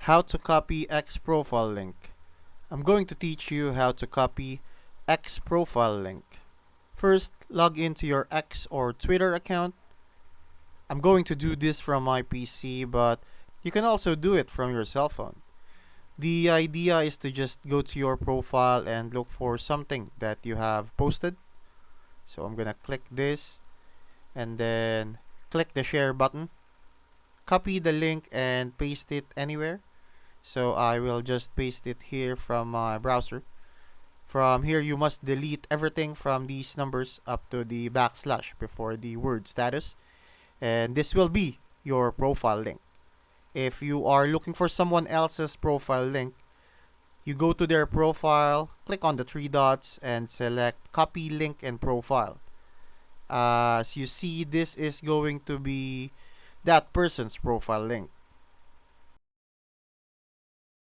How to copy X profile link. I'm going to teach you how to copy X profile link. First, log into your X or Twitter account. I'm going to do this from my PC, but you can also do it from your cell phone. The idea is to just go to your profile and look for something that you have posted. So I'm gonna click this and then click the share button. Copy the link and paste it anywhere. So I will just paste it here from my browser. From here, you must delete everything from these numbers up to the backslash before the word status. And this will be your profile link. If you are looking for someone else's profile link, you go to their profile, click on the three dots, and select copy link and profile. As you see, this is going to be that person's profile link.